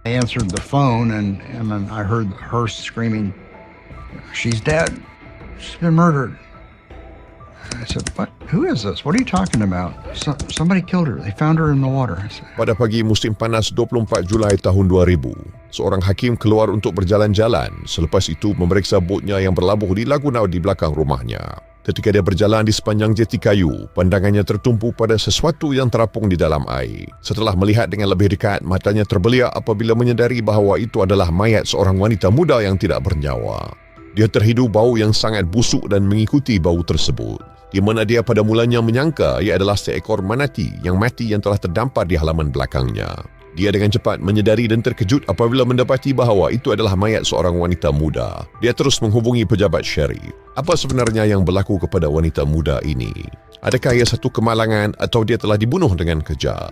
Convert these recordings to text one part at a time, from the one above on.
I answered the phone and then I heard her screaming, "She's dead. She's been murdered." I said, "What? Who is this? What are you talking about?" Somebody killed her. They found her in the water. I said, Pada pagi musim panas 24 Julai tahun 2000, seorang hakim keluar untuk berjalan-jalan selepas itu memeriksa botnya yang berlabuh di laguna di belakang rumahnya. Ketika dia berjalan di sepanjang jeti kayu, pandangannya tertumpu pada sesuatu yang terapung di dalam air. Setelah melihat dengan lebih dekat, matanya terbeliak apabila menyedari bahawa itu adalah mayat seorang wanita muda yang tidak bernyawa. Dia terhidu bau yang sangat busuk dan mengikuti bau tersebut, di mana dia pada mulanya menyangka ia adalah seekor manatee yang mati yang telah terdampar di halaman belakangnya. Dia dengan cepat menyedari dan terkejut apabila mendapati bahawa itu adalah mayat seorang wanita muda. Dia terus menghubungi pejabat syarif. Apa sebenarnya yang berlaku kepada wanita muda ini? Adakah ia satu kemalangan atau dia telah dibunuh dengan kejam?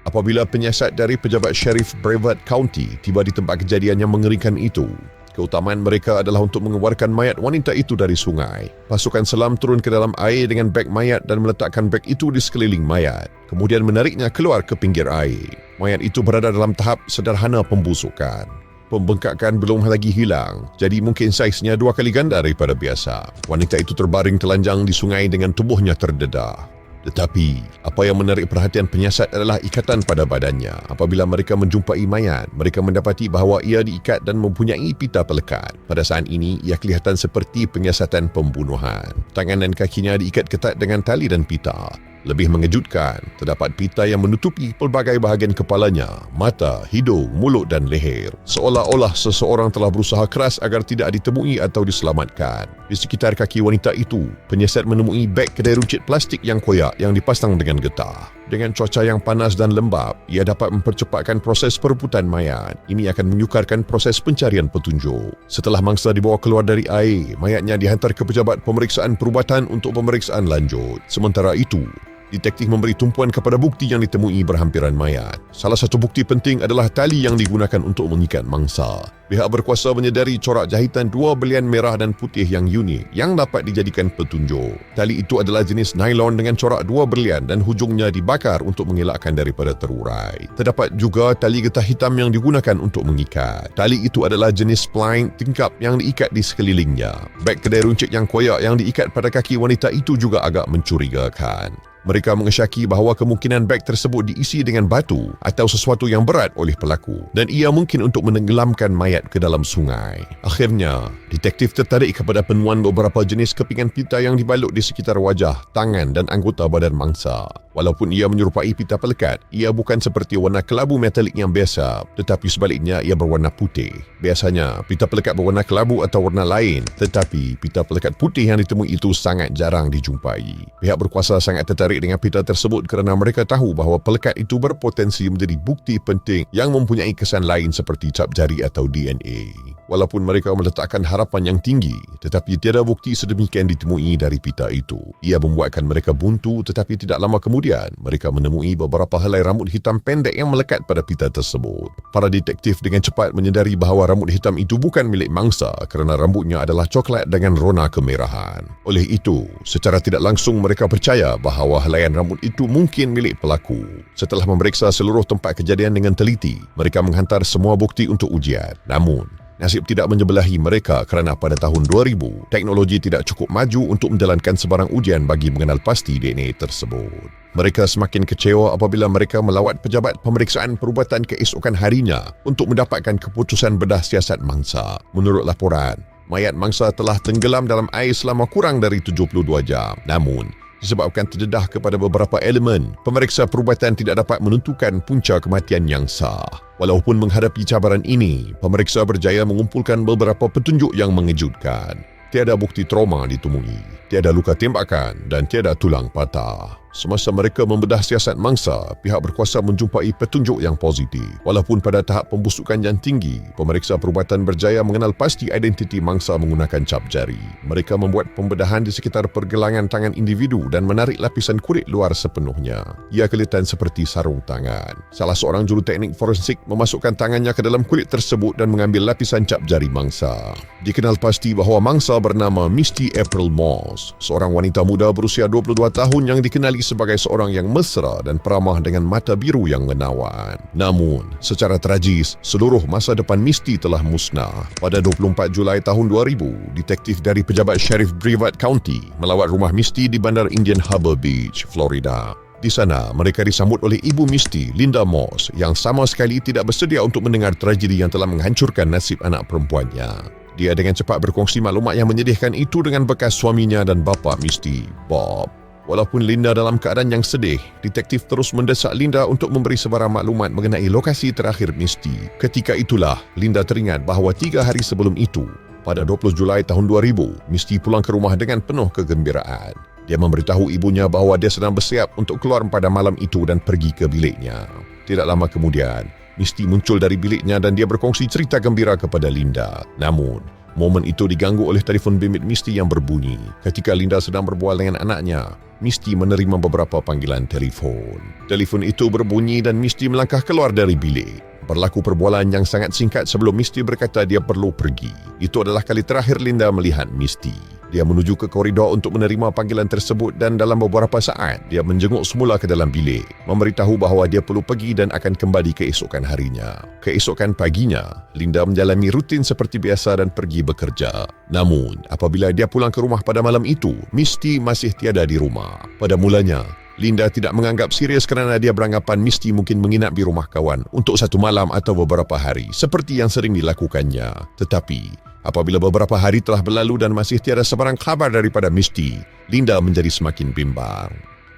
Apabila penyiasat dari pejabat syarif Brevard County tiba di tempat kejadian yang mengerikan itu, keutamaan mereka adalah untuk mengeluarkan mayat wanita itu dari sungai. Pasukan selam turun ke dalam air dengan beg mayat dan meletakkan beg itu di sekeliling mayat, kemudian menariknya keluar ke pinggir air. Mayat itu berada dalam tahap sederhana pembusukan. Pembengkakan belum lagi hilang, jadi mungkin saiznya 2 kali ganda daripada biasa. Wanita itu terbaring telanjang di sungai dengan tubuhnya terdedah. Tetapi, apa yang menarik perhatian penyiasat adalah ikatan pada badannya. Apabila mereka menjumpai mayat, mereka mendapati bahawa ia diikat dan mempunyai pita pelekat. Pada saat ini, ia kelihatan seperti penyiasatan pembunuhan. Tangan dan kakinya diikat ketat dengan tali dan pita. Lebih mengejutkan, terdapat pita yang menutupi pelbagai bahagian kepalanya, mata, hidung, mulut dan leher. Seolah-olah seseorang telah berusaha keras agar tidak ditemui atau diselamatkan. Di sekitar kaki wanita itu, penyiasat menemui beg kedai runcit plastik yang koyak yang dipasang dengan getah. Dengan cuaca yang panas dan lembap, ia dapat mempercepatkan proses perebutan mayat. Ini akan menyukarkan proses pencarian petunjuk. Setelah mangsa dibawa keluar dari air, mayatnya dihantar ke pejabat pemeriksaan perubatan untuk pemeriksaan lanjut. Sementara itu, detektif memberi tumpuan kepada bukti yang ditemui berhampiran mayat. Salah satu bukti penting adalah tali yang digunakan untuk mengikat mangsa. Pihak berkuasa menyedari corak jahitan 2 belian merah dan putih yang unik yang dapat dijadikan petunjuk. Tali itu adalah jenis nylon dengan corak 2 berlian dan hujungnya dibakar untuk mengelakkan daripada terurai. Terdapat juga tali getah hitam yang digunakan untuk mengikat. Tali itu adalah jenis spline tingkap yang diikat di sekelilingnya. Beg kedai runcit yang koyak yang diikat pada kaki wanita itu juga agak mencurigakan. Mereka mengesyaki bahawa kemungkinan beg tersebut diisi dengan batu atau sesuatu yang berat oleh pelaku dan ia mungkin untuk menenggelamkan mayat ke dalam sungai. Akhirnya, detektif tertarik kepada penemuan beberapa jenis kepingan pita yang dibalut di sekitar wajah, tangan dan anggota badan mangsa. Walaupun ia menyerupai pita pelekat, ia bukan seperti warna kelabu metalik yang biasa, tetapi sebaliknya ia berwarna putih. Biasanya, pita pelekat berwarna kelabu atau warna lain, tetapi pita pelekat putih yang ditemui itu sangat jarang dijumpai. Pihak berkuasa sangat tertarik dengan pita tersebut kerana mereka tahu bahawa pelekat itu berpotensi menjadi bukti penting yang mempunyai kesan lain seperti cap jari atau DNA. Walaupun mereka meletakkan harapan yang tinggi, tetapi tiada bukti sedemikian ditemui dari pita itu. Ia membuatkan mereka buntu, tetapi tidak lama kemudian mereka menemui beberapa helai rambut hitam pendek yang melekat pada pita tersebut. Para detektif dengan cepat menyedari bahawa rambut hitam itu bukan milik mangsa kerana rambutnya adalah coklat dengan rona kemerahan. Oleh itu, secara tidak langsung mereka percaya bahawa helaian rambut itu mungkin milik pelaku. Setelah memeriksa seluruh tempat kejadian dengan teliti, mereka menghantar semua bukti untuk ujian. Namun, nasib tidak menyebelahi mereka kerana pada tahun 2000, teknologi tidak cukup maju untuk menjalankan sebarang ujian bagi mengenal pasti DNA tersebut. Mereka semakin kecewa apabila mereka melawat pejabat pemeriksaan perubatan keesokan harinya untuk mendapatkan keputusan bedah siasat mangsa. Menurut laporan, mayat mangsa telah tenggelam dalam air selama kurang dari 72 jam. Namun, disebabkan terdedah kepada beberapa elemen, pemeriksa perubatan tidak dapat menentukan punca kematian yang sah. Walaupun menghadapi cabaran ini, pemeriksa berjaya mengumpulkan beberapa petunjuk yang mengejutkan. Tiada bukti trauma ditemui, tiada luka tembakan dan tiada tulang patah. Semasa mereka membedah siasat mangsa, pihak berkuasa menjumpai petunjuk yang positif. Walaupun pada tahap pembusukan yang tinggi, pemeriksa perubatan berjaya mengenal pasti identiti mangsa menggunakan cap jari. Mereka membuat pembedahan di sekitar pergelangan tangan individu dan menarik lapisan kulit luar sepenuhnya. Ia kelihatan seperti sarung tangan. Salah seorang juruteknik forensik memasukkan tangannya ke dalam kulit tersebut dan mengambil lapisan cap jari mangsa. Dikenal pasti bahawa mangsa bernama Misty April Moss, seorang wanita muda berusia 22 tahun yang dikenali sebagai seorang yang mesra dan peramah dengan mata biru yang menawan. Namun, secara tragis, seluruh masa depan Misty telah musnah. Pada 24 Julai tahun 2000, detektif dari pejabat Sheriff Brevard County melawat rumah Misty di bandar Indian Harbour Beach, Florida. Di sana, mereka disambut oleh ibu Misty, Linda Moss, yang sama sekali tidak bersedia untuk mendengar tragedi yang telah menghancurkan nasib anak perempuannya. Dia dengan cepat berkongsi maklumat yang menyedihkan itu dengan bekas suaminya dan bapa Misty, Bob. Walaupun Linda dalam keadaan yang sedih, detektif terus mendesak Linda untuk memberi sebarang maklumat mengenai lokasi terakhir Misty. Ketika itulah, Linda teringat bahawa 3 hari sebelum itu, pada 20 Julai tahun 2000, Misty pulang ke rumah dengan penuh kegembiraan. Dia memberitahu ibunya bahawa dia sedang bersiap untuk keluar pada malam itu dan pergi ke biliknya. Tidak lama kemudian, Misty muncul dari biliknya dan dia berkongsi cerita gembira kepada Linda. Namun, momen itu diganggu oleh telefon bimbit Misty yang berbunyi. Ketika Linda sedang berbual dengan anaknya, Misty menerima beberapa panggilan telefon. Telefon itu berbunyi dan Misty melangkah keluar dari bilik. Berlaku perbualan yang sangat singkat sebelum Misty berkata dia perlu pergi. Itu adalah kali terakhir Linda melihat Misty. Dia menuju ke koridor untuk menerima panggilan tersebut dan dalam beberapa saat, dia menjenguk semula ke dalam bilik, memberitahu bahawa dia perlu pergi dan akan kembali keesokan harinya. Keesokan paginya, Linda menjalani rutin seperti biasa dan pergi bekerja. Namun, apabila dia pulang ke rumah pada malam itu, Misty masih tiada di rumah. Pada mulanya, Linda tidak menganggap serius kerana dia beranggapan Misty mungkin menginap di rumah kawan untuk 1 malam atau beberapa hari, seperti yang sering dilakukannya. Tetapi, apabila beberapa hari telah berlalu dan masih tiada sebarang khabar daripada Misty, Linda menjadi semakin bimbang.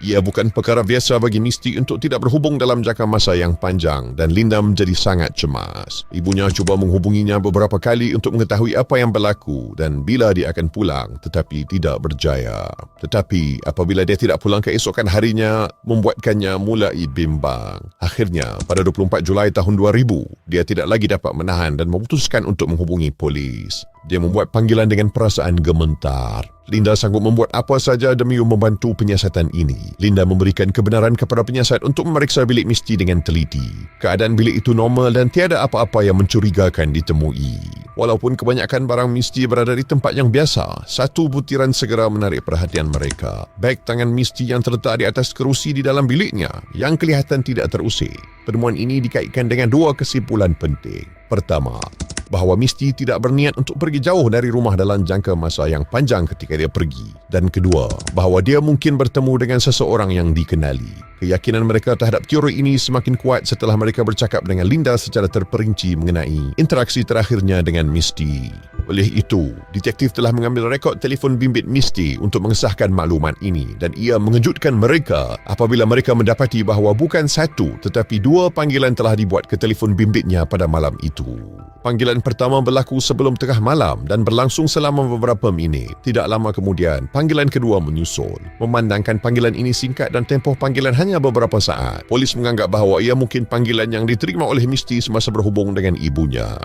Ia bukan perkara biasa bagi Misty untuk tidak berhubung dalam jangka masa yang panjang dan Linda menjadi sangat cemas. Ibunya cuba menghubunginya beberapa kali untuk mengetahui apa yang berlaku dan bila dia akan pulang, tetapi tidak berjaya. Tetapi apabila dia tidak pulang keesokan harinya, membuatkannya mulai bimbang. Akhirnya, pada 24 Julai tahun 2000, dia tidak lagi dapat menahan dan memutuskan untuk menghubungi polis. Dia membuat panggilan dengan perasaan gementar. Linda sanggup membuat apa saja demi membantu penyiasatan ini. Linda memberikan kebenaran kepada penyiasat untuk memeriksa bilik Misty dengan teliti. Keadaan bilik itu normal dan tiada apa-apa yang mencurigakan ditemui. Walaupun kebanyakan barang Misty berada di tempat yang biasa, satu butiran segera menarik perhatian mereka. Beg tangan Misty yang terletak di atas kerusi di dalam biliknya yang kelihatan tidak terusik. Penemuan ini dikaitkan dengan 2 kesimpulan penting. Pertama, bahawa Misty tidak berniat untuk pergi jauh dari rumah dalam jangka masa yang panjang ketika dia pergi. Dan kedua, bahawa dia mungkin bertemu dengan seseorang yang dikenali. Keyakinan mereka terhadap teori ini semakin kuat setelah mereka bercakap dengan Linda secara terperinci mengenai interaksi terakhirnya dengan Misty. Oleh itu, detektif telah mengambil rekod telefon bimbit Misty untuk mengesahkan maklumat ini dan ia mengejutkan mereka apabila mereka mendapati bahawa bukan 1 tetapi 2 panggilan telah dibuat ke telefon bimbitnya pada malam itu. Panggilan pertama berlaku sebelum tengah malam dan berlangsung selama beberapa minit. Tidak lama kemudian, panggilan kedua menyusul. Memandangkan panggilan ini singkat dan tempoh panggilan hanya beberapa saat, polis menganggap bahawa ia mungkin panggilan yang diterima oleh Misty semasa berhubung dengan ibunya.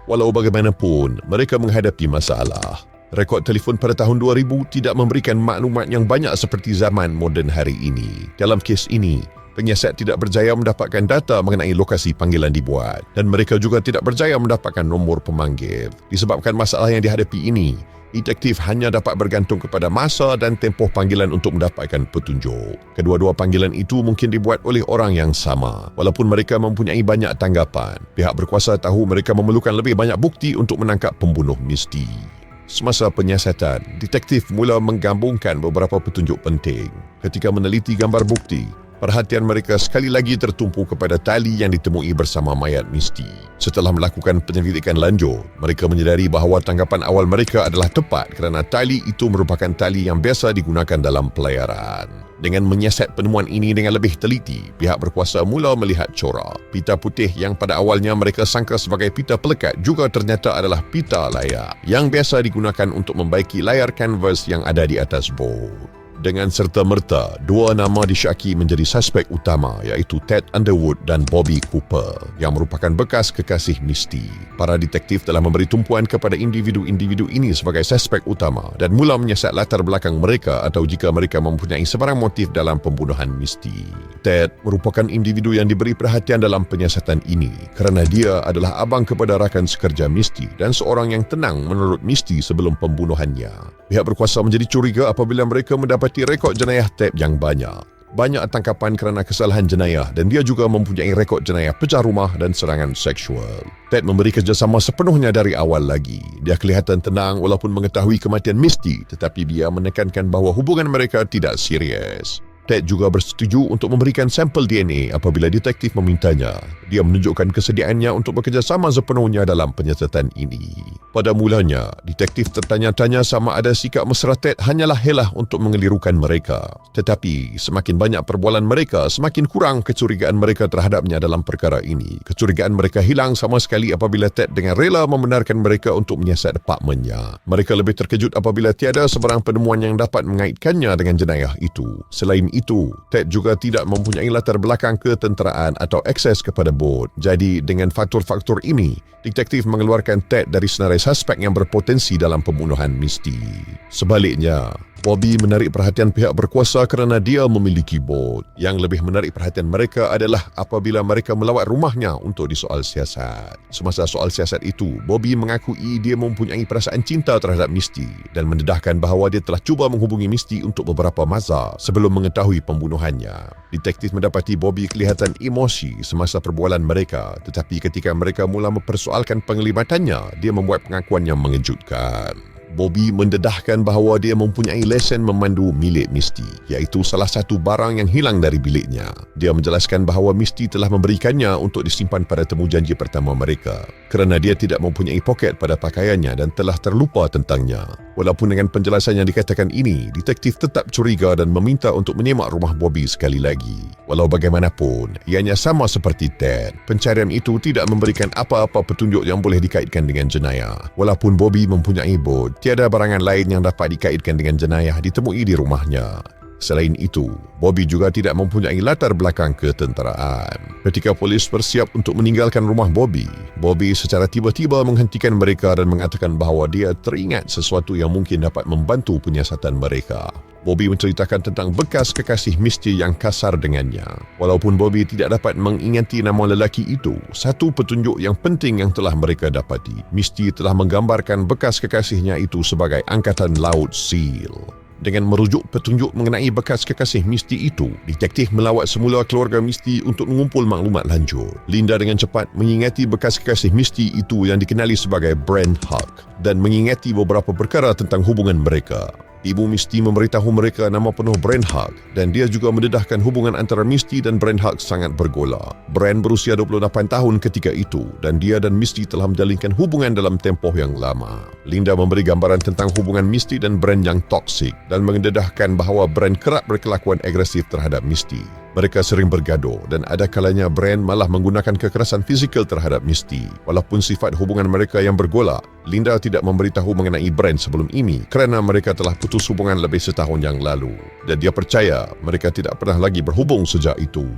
Walau bagaimanapun, mereka menghadapi masalah. Rekod telefon pada tahun 2000 tidak memberikan maklumat yang banyak seperti zaman moden hari ini. Dalam kes ini, penyiasat tidak berjaya mendapatkan data mengenai lokasi panggilan dibuat dan mereka juga tidak berjaya mendapatkan nombor pemanggil. Disebabkan masalah yang dihadapi ini, detektif hanya dapat bergantung kepada masa dan tempoh panggilan untuk mendapatkan petunjuk. Kedua-dua panggilan itu mungkin dibuat oleh orang yang sama. Walaupun mereka mempunyai banyak tanggapan, pihak berkuasa tahu mereka memerlukan lebih banyak bukti untuk menangkap pembunuh Misty. Semasa penyiasatan, detektif mula menggabungkan beberapa petunjuk penting. Ketika meneliti gambar bukti, perhatian mereka sekali lagi tertumpu kepada tali yang ditemui bersama mayat Misty. Setelah melakukan penyelidikan lanjut, mereka menyedari bahawa tanggapan awal mereka adalah tepat kerana tali itu merupakan tali yang biasa digunakan dalam pelayaran. Dengan menyiasat penemuan ini dengan lebih teliti, pihak berkuasa mula melihat corak. Pita putih yang pada awalnya mereka sangka sebagai pita pelekat juga ternyata adalah pita layar yang biasa digunakan untuk membaiki layar kanvas yang ada di atas bod. Dengan serta-merta, 2 nama disyaki menjadi suspek utama iaitu Ted Underwood dan Bobby Cooper yang merupakan bekas kekasih Misty. Para detektif telah memberi tumpuan kepada individu-individu ini sebagai suspek utama dan mula menyiasat latar belakang mereka atau jika mereka mempunyai sebarang motif dalam pembunuhan Misty. Ted merupakan individu yang diberi perhatian dalam penyiasatan ini kerana dia adalah abang kepada rakan sekerja Misty dan seorang yang tenang menurut Misty sebelum pembunuhannya. Pihak berkuasa menjadi curiga apabila mereka mendapati rekod jenayah Ted yang banyak. banyak tangkapan kerana kesalahan jenayah dan dia juga mempunyai rekod jenayah pecah rumah dan serangan seksual. Ted memberi kerjasama sepenuhnya dari awal lagi. Dia kelihatan tenang walaupun mengetahui kematian Misty, tetapi dia menekankan bahawa hubungan mereka tidak serius. Ted juga bersetuju untuk memberikan sampel DNA apabila detektif memintanya. Dia menunjukkan kesediaannya untuk bekerjasama sepenuhnya dalam penyiasatan ini. Pada mulanya, detektif tertanya-tanya sama ada sikap mesra Ted hanyalah helah untuk mengelirukan mereka. Tetapi, semakin banyak perbualan mereka, semakin kurang kecurigaan mereka terhadapnya dalam perkara ini. Kecurigaan mereka hilang sama sekali apabila Ted dengan rela membenarkan mereka untuk menyiasat apartmennya. Mereka lebih terkejut apabila tiada sebarang penemuan yang dapat mengaitkannya dengan jenayah itu. Selain itu, Ted juga tidak mempunyai latar belakang ketenteraan atau akses kepada bot. Jadi, dengan faktor-faktor ini, detektif mengeluarkan Ted dari senarai suspek yang berpotensi dalam pembunuhan Misty. Sebaliknya, Bobby menarik perhatian pihak berkuasa kerana dia memiliki bot. Yang lebih menarik perhatian mereka adalah apabila mereka melawat rumahnya untuk disoal siasat. Semasa soal siasat itu, Bobby mengakui dia mempunyai perasaan cinta terhadap Misty dan mendedahkan bahawa dia telah cuba menghubungi Misty untuk beberapa masa sebelum mengetahui pembunuhannya. Detektif mendapati Bobby kelihatan emosi semasa perbualan mereka, tetapi ketika mereka mula mempersoalkan penglibatannya, dia membuat pengakuan yang mengejutkan. Bobby mendedahkan bahawa dia mempunyai lesen memandu milik Misty, iaitu salah satu barang yang hilang dari biliknya. Dia menjelaskan bahawa Misty telah memberikannya untuk disimpan pada temu janji pertama mereka kerana dia tidak mempunyai poket pada pakaiannya dan telah terlupa tentangnya. Walaupun dengan penjelasan yang dikatakan ini, detektif tetap curiga dan meminta untuk menyemak rumah Bobby sekali lagi. Walau bagaimanapun, ianya sama seperti Ted. Pencarian itu tidak memberikan apa-apa petunjuk yang boleh dikaitkan dengan jenayah. Walaupun Bobby mempunyai bot, tiada barangan lain yang dapat dikaitkan dengan jenayah ditemui di rumahnya. Selain itu, Bobby juga tidak mempunyai latar belakang ketenteraan. Ketika polis bersiap untuk meninggalkan rumah Bobby, Bobby secara tiba-tiba menghentikan mereka dan mengatakan bahawa dia teringat sesuatu yang mungkin dapat membantu penyiasatan mereka. Bobby menceritakan tentang bekas kekasih Misty yang kasar dengannya. Walaupun Bobby tidak dapat mengingati nama lelaki itu, satu petunjuk yang penting yang telah mereka dapati, Misty telah menggambarkan bekas kekasihnya itu sebagai Angkatan Laut SEAL. Dengan merujuk petunjuk mengenai bekas kekasih Misty itu, detektif melawat semula keluarga Misty untuk mengumpul maklumat lanjut. Linda dengan cepat mengingati bekas kekasih Misty itu yang dikenali sebagai Brent Huck dan mengingati beberapa perkara tentang hubungan mereka. Ibu Misty memberitahu mereka nama penuh Brent Huck dan dia juga mendedahkan hubungan antara Misty dan Brent Huck sangat bergolak. Brent berusia 28 tahun ketika itu dan dia dan Misty telah menjalinkan hubungan dalam tempoh yang lama. Linda memberi gambaran tentang hubungan Misty dan Brent yang toksik dan mendedahkan bahawa Brent kerap berkelakuan agresif terhadap Misty. Mereka sering bergaduh dan ada kalanya Brent malah menggunakan kekerasan fizikal terhadap Misty. Walaupun sifat hubungan mereka yang bergolak, Linda tidak memberitahu mengenai Brent sebelum ini kerana mereka telah putus hubungan lebih setahun yang lalu dan dia percaya mereka tidak pernah lagi berhubung sejak itu.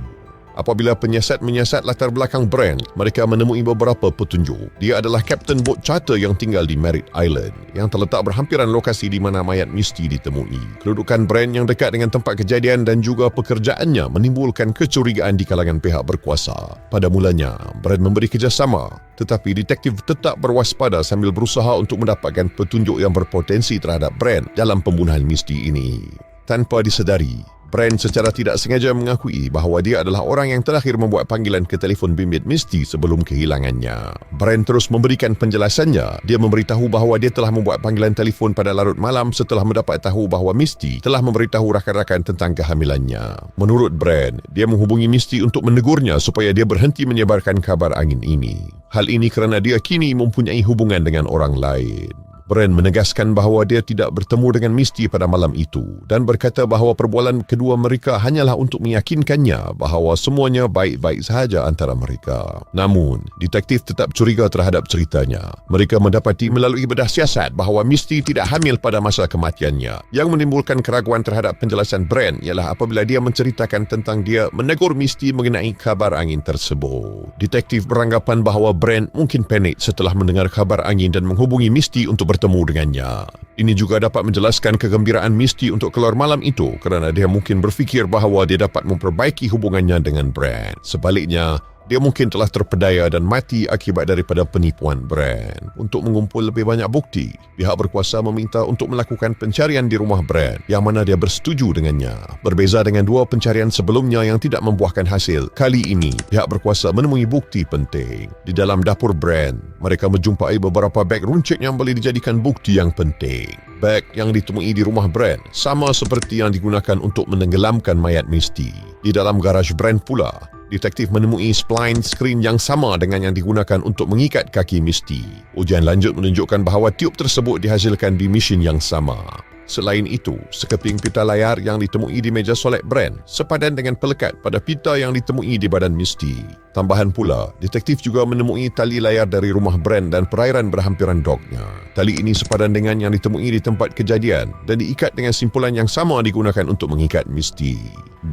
Apabila penyiasat menyiasat latar belakang Brent, mereka menemui beberapa petunjuk. Dia adalah kapten bot charter yang tinggal di Merritt Island, yang terletak berhampiran lokasi di mana mayat Misty ditemui. Kedudukan Brent yang dekat dengan tempat kejadian dan juga pekerjaannya menimbulkan kecurigaan di kalangan pihak berkuasa. Pada mulanya, Brent memberi kerjasama, tetapi detektif tetap berwaspada sambil berusaha untuk mendapatkan petunjuk yang berpotensi terhadap Brent dalam pembunuhan Misty ini. Tanpa disedari, Brent secara tidak sengaja mengakui bahawa dia adalah orang yang terakhir membuat panggilan ke telefon bimbit Misty sebelum kehilangannya. Brent terus memberikan penjelasannya. Dia memberitahu bahawa dia telah membuat panggilan telefon pada larut malam setelah mendapat tahu bahawa Misty telah memberitahu rakan-rakan tentang kehamilannya. Menurut Brent, dia menghubungi Misty untuk menegurnya supaya dia berhenti menyebarkan kabar angin ini. Hal ini kerana dia kini mempunyai hubungan dengan orang lain. Brent menegaskan bahawa dia tidak bertemu dengan Misty pada malam itu dan berkata bahawa perbualan kedua mereka hanyalah untuk meyakinkannya bahawa semuanya baik-baik sahaja antara mereka. Namun, detektif tetap curiga terhadap ceritanya. Mereka mendapati melalui bedah siasat bahawa Misty tidak hamil pada masa kematiannya. Yang menimbulkan keraguan terhadap penjelasan Brent ialah apabila dia menceritakan tentang dia menegur Misty mengenai kabar angin tersebut. Detektif beranggapan bahawa Brent mungkin panik setelah mendengar kabar angin dan menghubungi Misty untuk bertemu dengannya. Ini juga dapat menjelaskan kegembiraan Misty untuk keluar malam itu kerana dia mungkin berfikir bahawa dia dapat memperbaiki hubungannya dengan Brent. Sebaliknya, Dia mungkin telah terpedaya dan mati akibat daripada penipuan Brand. Untuk mengumpul lebih banyak bukti, pihak berkuasa meminta untuk melakukan pencarian di rumah Brand yang mana dia bersetuju dengannya. Berbeza dengan dua pencarian sebelumnya yang tidak membuahkan hasil, kali ini pihak berkuasa menemui bukti penting. Di dalam dapur Brand, mereka menjumpai beberapa beg runcit yang boleh dijadikan bukti yang penting. Beg yang ditemui di rumah Brand sama seperti yang digunakan untuk menenggelamkan mayat Misty. Di dalam garaj Brand pula, detektif menemui spline skrin yang sama dengan yang digunakan untuk mengikat kaki Misty. Ujian lanjut menunjukkan bahawa tiub tersebut dihasilkan di mesin yang sama. Selain itu, sekeping pita layar yang ditemui di meja solat Brand sepadan dengan pelekat pada pita yang ditemui di badan Misty. Tambahan pula, detektif juga menemui tali layar dari rumah Brand dan perairan berhampiran doknya. Tali ini sepadan dengan yang ditemui di tempat kejadian dan diikat dengan simpulan yang sama digunakan untuk mengikat Misty.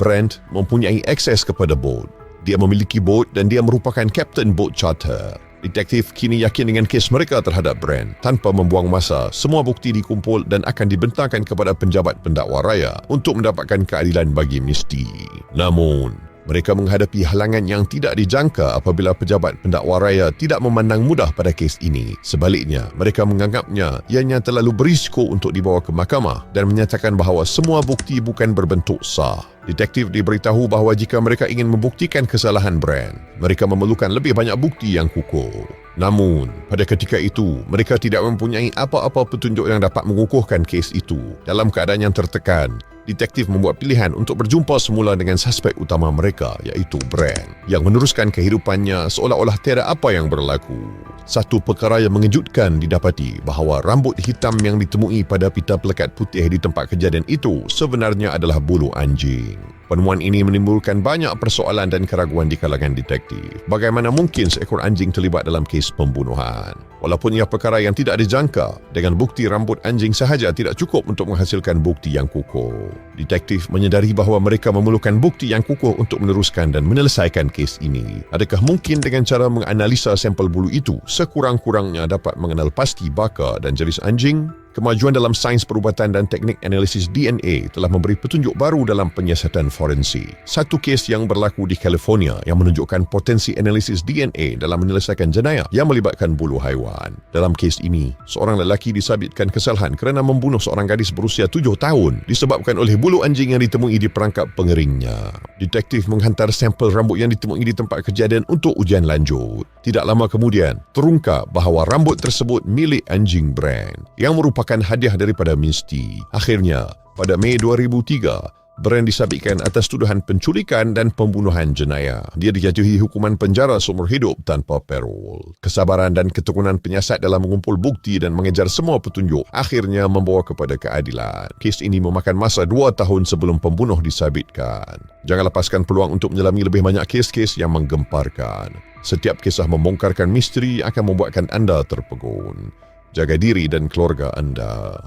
Brand mempunyai akses kepada bot. Dia memiliki bot dan dia merupakan kapten bot charter. Detektif kini yakin dengan kes mereka terhadap Brand. Tanpa membuang masa, semua bukti dikumpul dan akan dibentangkan kepada penjabat pendakwa raya untuk mendapatkan keadilan bagi Misty. Namun, mereka menghadapi halangan yang tidak dijangka apabila pejabat pendakwa raya tidak memandang mudah pada kes ini. Sebaliknya, mereka menganggapnya ianya terlalu berisiko untuk dibawa ke mahkamah dan menyatakan bahawa semua bukti bukan berbentuk sah. Detektif diberitahu bahawa jika mereka ingin membuktikan kesalahan Brand, mereka memerlukan lebih banyak bukti yang kukuh. Namun, pada ketika itu, mereka tidak mempunyai apa-apa petunjuk yang dapat mengukuhkan kes itu. Dalam keadaan yang tertekan, detektif membuat pilihan untuk berjumpa semula dengan suspek utama mereka, iaitu Brand, yang meneruskan kehidupannya seolah-olah tiada apa yang berlaku. Satu perkara yang mengejutkan didapati bahawa rambut hitam yang ditemui pada pita pelekat putih di tempat kejadian itu sebenarnya adalah bulu anjing. Penemuan ini menimbulkan banyak persoalan dan keraguan di kalangan detektif. Bagaimana mungkin seekor anjing terlibat dalam kes pembunuhan? Walaupun ia perkara yang tidak dijangka, dengan bukti rambut anjing sahaja tidak cukup untuk menghasilkan bukti yang kukuh. Detektif menyedari bahawa mereka memerlukan bukti yang kukuh untuk meneruskan dan menyelesaikan kes ini. Adakah mungkin dengan cara menganalisa sampel bulu itu, sekurang-kurangnya dapat mengenal pasti baka dan jenis anjing? Kemajuan dalam sains perubatan dan teknik analisis DNA telah memberi petunjuk baru dalam penyiasatan forensik. Satu kes yang berlaku di California yang menunjukkan potensi analisis DNA dalam menyelesaikan jenayah yang melibatkan bulu haiwan. Dalam kes ini, seorang lelaki disabitkan kesalahan kerana membunuh seorang gadis berusia 7 tahun disebabkan oleh bulu anjing yang ditemui di perangkap pengeringnya. Detektif menghantar sampel rambut yang ditemui di tempat kejadian untuk ujian lanjut. Tidak lama kemudian, terungkap bahawa rambut tersebut milik anjing Brand yang merupakan hadiah daripada Misty. Akhirnya, pada Mei 2003, Brand disabitkan atas tuduhan penculikan dan pembunuhan jenayah. Dia dijatuhi hukuman penjara seumur hidup tanpa parol. Kesabaran dan ketekunan penyiasat dalam mengumpul bukti dan mengejar semua petunjuk akhirnya membawa kepada keadilan. Kes ini memakan masa 2 tahun sebelum pembunuh disabitkan. Jangan lepaskan peluang untuk menyelami lebih banyak kes-kes yang menggemparkan. Setiap kisah membongkarkan misteri akan membuatkan anda terpegun. Jaga diri dan keluarga anda.